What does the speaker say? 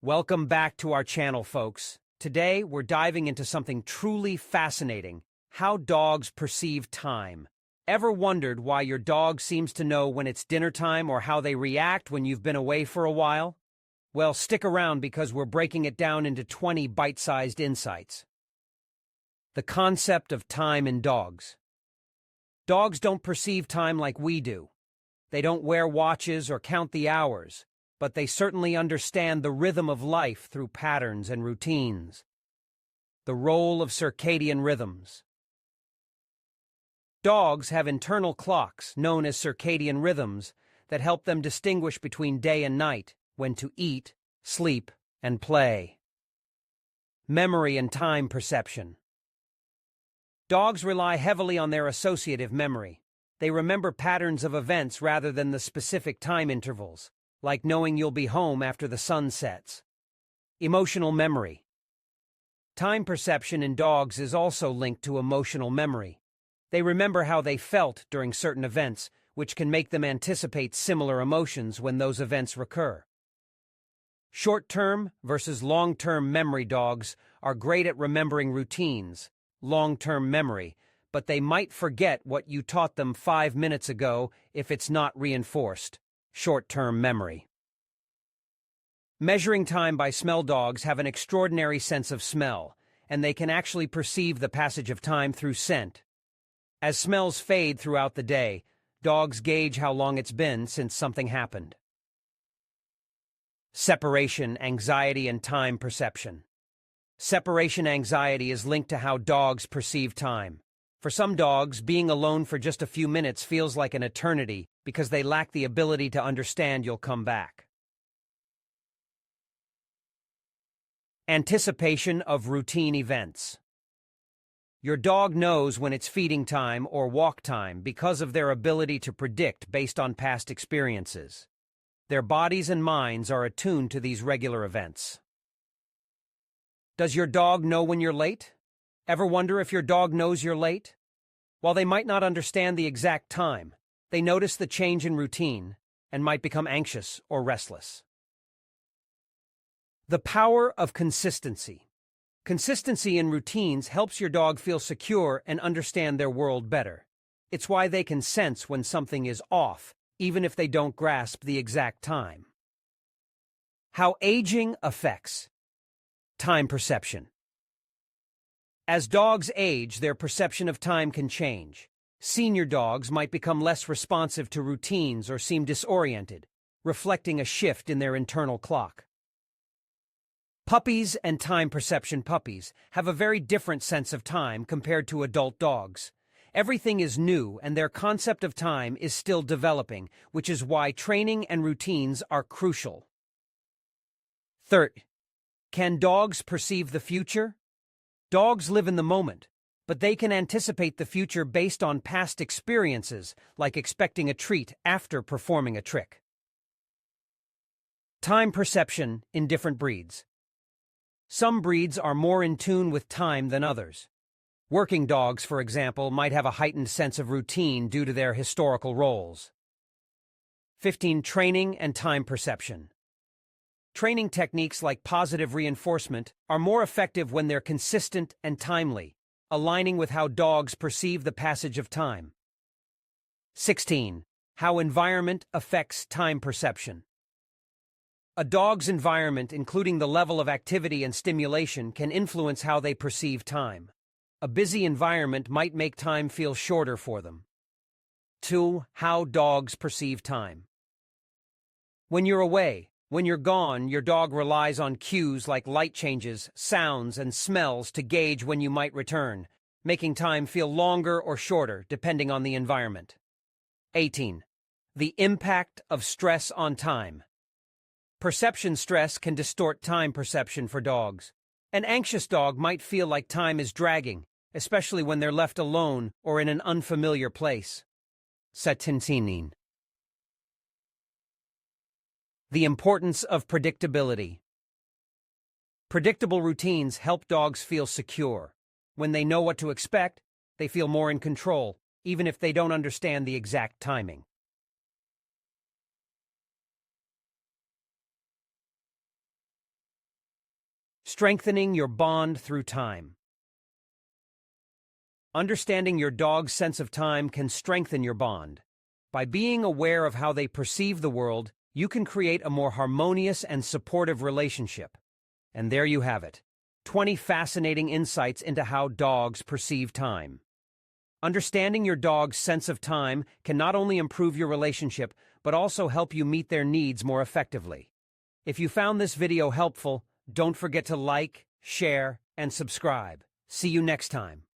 Welcome back to our channel, folks. Today, we're diving into something truly fascinating: how dogs perceive time. Ever wondered why your dog seems to know when it's dinner time or how they react when you've been away for a while? Well, stick around because we're breaking it down into 20 bite-sized insights. The concept of time in dogs. Dogs don't perceive time like we do. They don't wear watches or count the hours, but they certainly understand the rhythm of life through patterns and routines. The role of circadian rhythms. Dogs have internal clocks, known as circadian rhythms, that help them distinguish between day and night, when to eat, sleep, and play. Memory and time perception. Dogs rely heavily on their associative memory. They remember patterns of events rather than the specific time intervals, like knowing you'll be home after the sun sets. Emotional memory. Time perception in dogs is also linked to emotional memory. They remember how they felt during certain events, which can make them anticipate similar emotions when those events recur. Short-term versus long-term memory. Dogs are great at remembering routines, long-term memory, but they might forget what you taught them 5 minutes ago if it's not reinforced. Short-term memory. Measuring time by smell. Dogs have an extraordinary sense of smell, and they can actually perceive the passage of time through scent. As smells fade throughout the day, dogs gauge how long it's been since something happened. Separation anxiety and time perception. Separation anxiety is linked to how dogs perceive time. For some dogs, being alone for just a few minutes feels like an eternity because they lack the ability to understand you'll come back. Anticipation of routine events. Your dog knows when it's feeding time or walk time because of their ability to predict based on past experiences. Their bodies and minds are attuned to these regular events. Does your dog know when you're late? Ever wonder if your dog knows you're late? While they might not understand the exact time, they notice the change in routine and might become anxious or restless. The power of consistency. Consistency in routines helps your dog feel secure and understand their world better. It's why they can sense when something is off, even if they don't grasp the exact time. How aging affects time perception. As dogs age, their perception of time can change. Senior dogs might become less responsive to routines or seem disoriented, reflecting a shift in their internal clock. Puppies and time perception. Puppies have a very different sense of time compared to adult dogs. Everything is new and their concept of time is still developing, which is why training and routines are crucial. Third, can dogs perceive the future? Dogs live in the moment, but they can anticipate the future based on past experiences, like expecting a treat after performing a trick. Time perception in different breeds. Some breeds are more in tune with time than others. Working dogs, for example, might have a heightened sense of routine due to their historical roles. 15. Training and time perception. Training techniques like positive reinforcement are more effective when they're consistent and timely, aligning with how dogs perceive the passage of time. 16. How environment affects time perception. A dog's environment, including the level of activity and stimulation, can influence how they perceive time. A busy environment might make time feel shorter for them. 2. How dogs perceive time. When you're away, when you're gone, your dog relies on cues like light changes, sounds, and smells to gauge when you might return, making time feel longer or shorter depending on the environment. 18. The impact of stress on time. Perception stress can distort time perception for dogs. An anxious dog might feel like time is dragging, especially when they're left alone or in an unfamiliar place. 17. The importance of predictability. Predictable routines help dogs feel secure. When they know what to expect, they feel more in control, even if they don't understand the exact timing. Strengthening your bond through time. Understanding your dog's sense of time can strengthen your bond. By being aware of how they perceive the world, you can create a more harmonious and supportive relationship. And there you have it, 20 fascinating insights into how dogs perceive time. Understanding your dog's sense of time can not only improve your relationship, but also help you meet their needs more effectively. If you found this video helpful, don't forget to like, share, and subscribe. See you next time.